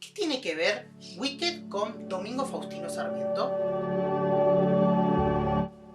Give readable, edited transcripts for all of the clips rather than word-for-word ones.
¿Qué tiene que ver Wicked con Domingo Faustino Sarmiento?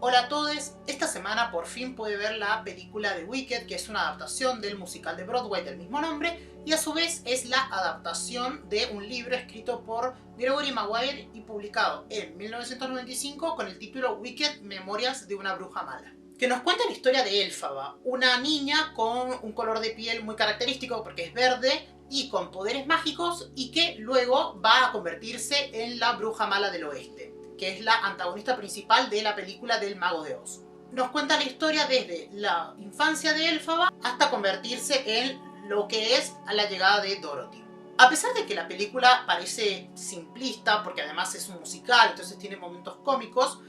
Hola a todos, esta semana por fin pude ver la película de Wicked, que es una adaptación del musical de Broadway del mismo nombre, y a su vez es la adaptación de un libro escrito por Gregory Maguire y publicado en 1995 con el título Wicked, Memorias de una bruja mala, que nos cuenta la historia de Elphaba, una niña con un color de piel muy característico porque es verde y con poderes mágicos, y que luego va a convertirse en la bruja mala del oeste, que es la antagonista principal de la película del Mago de Oz. Nos cuenta la historia desde la infancia de Elphaba hasta convertirse en lo que es a la llegada de Dorothy. A pesar de que la película parece simplista, porque además es un musical, entonces tiene momentos cómicos,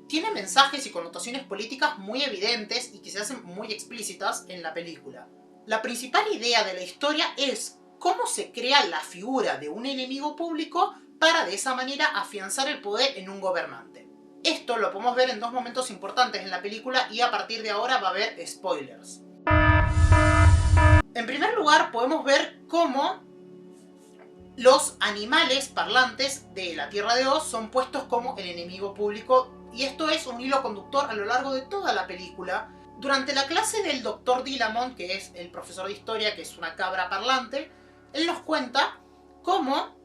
tiene mensajes y connotaciones políticas muy evidentes y que se hacen muy explícitas en la película. La principal idea de la historia es cómo se crea la figura de un enemigo público para de esa manera afianzar el poder en un gobernante. Esto lo podemos ver en dos momentos importantes en la película y a partir de ahora va a haber spoilers. En primer lugar, podemos ver cómo los animales parlantes de la Tierra de Oz son puestos como el enemigo público, y esto es un hilo conductor a lo largo de toda la película. Durante la clase del Dr. Dillamond, que es el profesor de historia, que es una cabra parlante, él nos cuenta cómo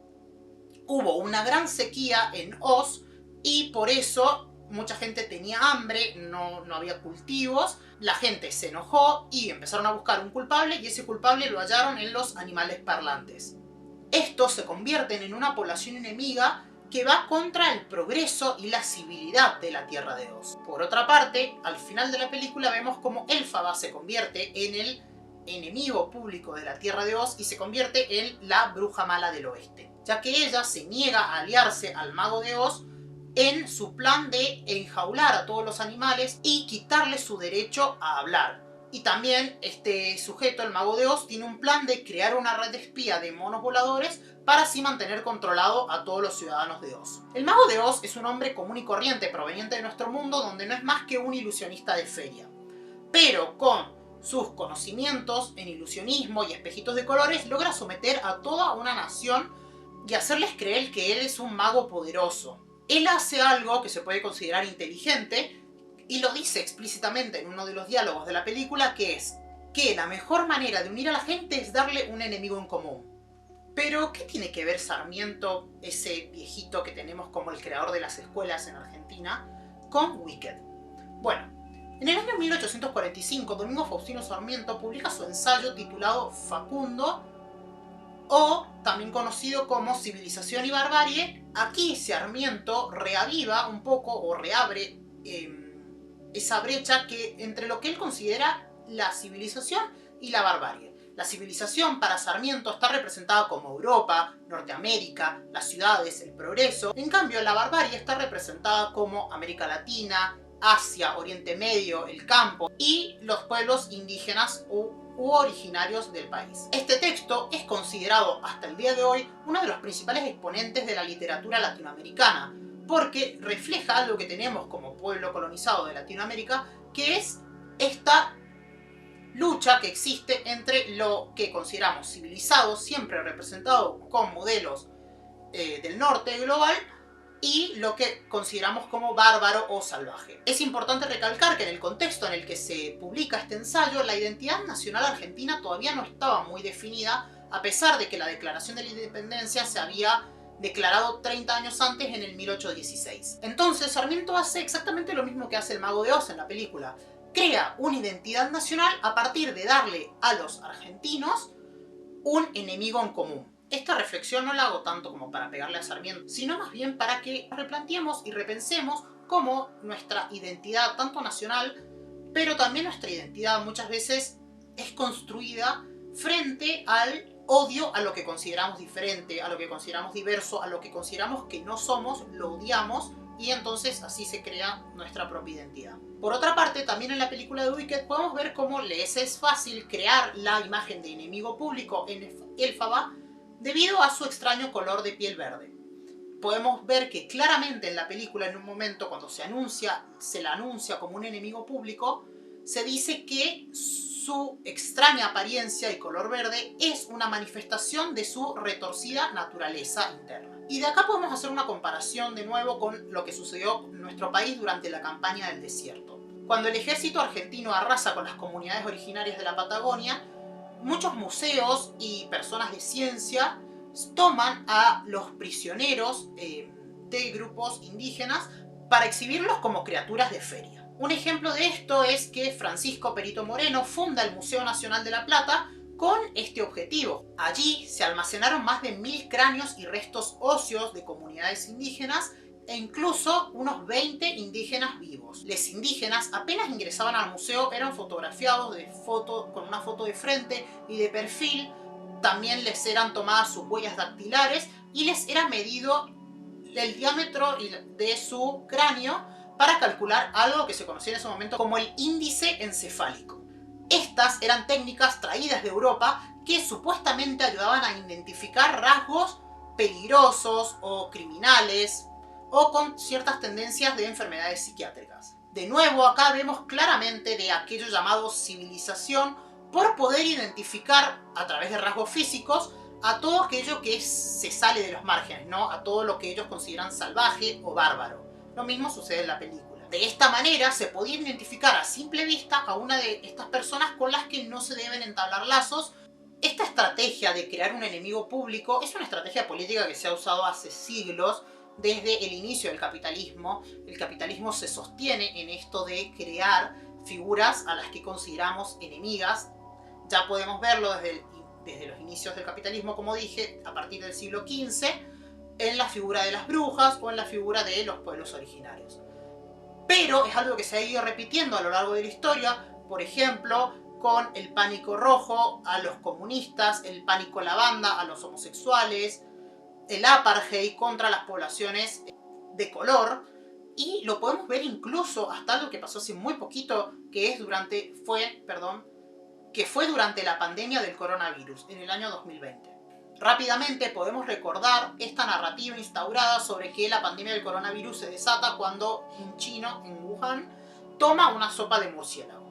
hubo una gran sequía en Oz y por eso mucha gente tenía hambre, no había cultivos, la gente se enojó y empezaron a buscar un culpable, y ese culpable lo hallaron en los animales parlantes. Estos se convierten en una población enemiga que va contra el progreso y la civilidad de la Tierra de Oz. Por otra parte, al final de la película vemos cómo Elphaba se convierte en el enemigo público de la Tierra de Oz y se convierte en la bruja mala del oeste, ya que ella se niega a aliarse al Mago de Oz en su plan de enjaular a todos los animales y quitarles su derecho a hablar. Y también este sujeto, el Mago de Oz, tiene un plan de crear una red de espía de monos voladores para así mantener controlado a todos los ciudadanos de Oz. El Mago de Oz es un hombre común y corriente proveniente de nuestro mundo, donde no es más que un ilusionista de feria. Pero con sus conocimientos en ilusionismo y espejitos de colores logra someter a toda una nación y hacerles creer que él es un mago poderoso. Él hace algo que se puede considerar inteligente y lo dice explícitamente en uno de los diálogos de la película, que es que la mejor manera de unir a la gente es darle un enemigo en común. Pero, ¿qué tiene que ver Sarmiento, ese viejito que tenemos como el creador de las escuelas en Argentina, con Wicked? Bueno, en el año 1845, Domingo Faustino Sarmiento publica su ensayo titulado Facundo, o también conocido como Civilización y Barbarie. Aquí Sarmiento reaviva un poco o reabre esa brecha entre lo que él considera la civilización y la barbarie. La civilización para Sarmiento está representada como Europa, Norteamérica, las ciudades, el progreso. En cambio, la barbarie está representada como América Latina, Asia, Oriente Medio, el campo y los pueblos indígenas u originarios del país. Este texto es considerado hasta el día de hoy uno de los principales exponentes de la literatura latinoamericana, porque refleja algo que tenemos como pueblo colonizado de Latinoamérica, que es esta lucha que existe entre lo que consideramos civilizado, siempre representado con modelos del norte global, y lo que consideramos como bárbaro o salvaje. Es importante recalcar que en el contexto en el que se publica este ensayo, la identidad nacional argentina todavía no estaba muy definida, a pesar de que la Declaración de la Independencia se había declarado 30 años antes, en el 1816. Entonces Sarmiento hace exactamente lo mismo que hace el Mago de Oz en la película. Crea una identidad nacional a partir de darle a los argentinos un enemigo en común. Esta reflexión no la hago tanto como para pegarle a Sarmiento, sino más bien para que replanteemos y repensemos cómo nuestra identidad, tanto nacional, pero también nuestra identidad muchas veces es construida frente al odio a lo que consideramos diferente, a lo que consideramos diverso, a lo que consideramos que no somos, lo odiamos, y entonces así se crea nuestra propia identidad. Por otra parte, también en la película de Wicked podemos ver cómo les es fácil crear la imagen de enemigo público en Elphaba debido a su extraño color de piel verde. Podemos ver que claramente en la película, en un momento cuando se la anuncia como un enemigo público, se dice que su extraña apariencia y color verde es una manifestación de su retorcida naturaleza interna. Y de acá podemos hacer una comparación de nuevo con lo que sucedió en nuestro país durante la campaña del desierto. Cuando el ejército argentino arrasa con las comunidades originarias de la Patagonia, muchos museos y personas de ciencia toman a los prisioneros de grupos indígenas para exhibirlos como criaturas de feria. Un ejemplo de esto es que Francisco Perito Moreno funda el Museo Nacional de La Plata con este objetivo. Allí se almacenaron más de 1000 cráneos y restos óseos de comunidades indígenas e incluso unos 20 indígenas vivos. Los indígenas apenas ingresaban al museo eran fotografiados con una foto de frente y de perfil. También les eran tomadas sus huellas dactilares y les era medido el diámetro de su cráneo para calcular algo que se conocía en ese momento como el índice encefálico. Estas eran técnicas traídas de Europa que supuestamente ayudaban a identificar rasgos peligrosos o criminales o con ciertas tendencias de enfermedades psiquiátricas. De nuevo, acá vemos claramente de aquello llamado civilización por poder identificar a través de rasgos físicos a todo aquello que se sale de los márgenes, ¿no? A todo lo que ellos consideran salvaje o bárbaro. Lo mismo sucede en la película. De esta manera se podía identificar a simple vista a una de estas personas con las que no se deben entablar lazos. Esta estrategia de crear un enemigo público es una estrategia política que se ha usado hace siglos, desde el inicio del capitalismo. El capitalismo se sostiene en esto de crear figuras a las que consideramos enemigas. Ya podemos verlo desde los inicios del capitalismo, como dije, a partir del siglo XV, en la figura de las brujas o en la figura de los pueblos originarios. Pero es algo que se ha ido repitiendo a lo largo de la historia, por ejemplo, con el pánico rojo a los comunistas, el pánico lavanda a los homosexuales, el apartheid contra las poblaciones de color, y lo podemos ver incluso hasta algo que pasó hace muy poquito, que fue durante la pandemia del coronavirus, en el año 2020. Rápidamente podemos recordar esta narrativa instaurada sobre que la pandemia del coronavirus se desata cuando un chino en Wuhan toma una sopa de murciélago.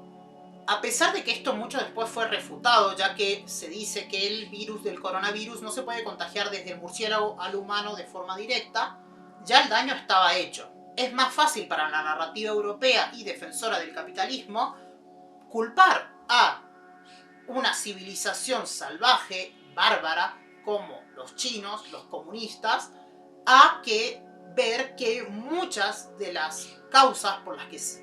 A pesar de que esto mucho después fue refutado, ya que se dice que el virus del coronavirus no se puede contagiar desde el murciélago al humano de forma directa, ya el daño estaba hecho. Es más fácil para la narrativa europea y defensora del capitalismo culpar a una civilización salvaje, bárbara, como los chinos, los comunistas, a que ver que muchas de las causas por las que se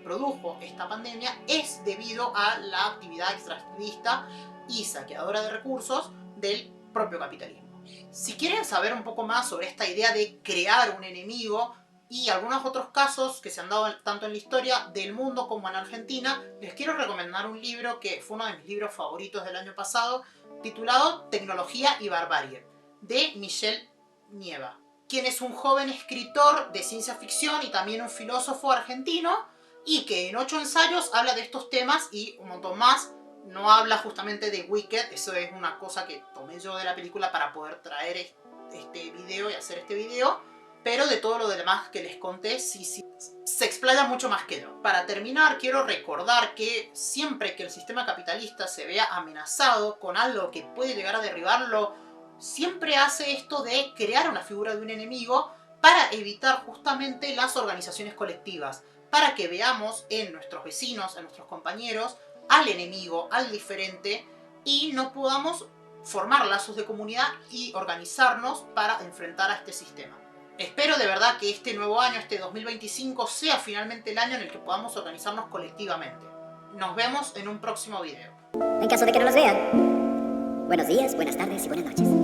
produjo esta pandemia es debido a la actividad extractivista y saqueadora de recursos del propio capitalismo. Si quieren saber un poco más sobre esta idea de crear un enemigo y algunos otros casos que se han dado tanto en la historia del mundo como en Argentina, les quiero recomendar un libro que fue uno de mis libros favoritos del año pasado, titulado Tecnología y Barbarie, de Michel Nieva, quien es un joven escritor de ciencia ficción y también un filósofo argentino, y que en 8 ensayos habla de estos temas y un montón más. No habla justamente de Wicked, eso es una cosa que tomé yo de la película para poder traer este video y hacer este video, pero de todo lo demás que les conté, sí, se explaya mucho más que yo. Para terminar, quiero recordar que siempre que el sistema capitalista se vea amenazado con algo que puede llegar a derribarlo, siempre hace esto de crear una figura de un enemigo para evitar justamente las organizaciones colectivas, para que veamos en nuestros vecinos, en nuestros compañeros, al enemigo, al diferente, y no podamos formar lazos de comunidad y organizarnos para enfrentar a este sistema. Espero de verdad que este nuevo año, este 2025, sea finalmente el año en el que podamos organizarnos colectivamente. Nos vemos en un próximo video. En caso de que no nos vean, buenos días, buenas tardes y buenas noches.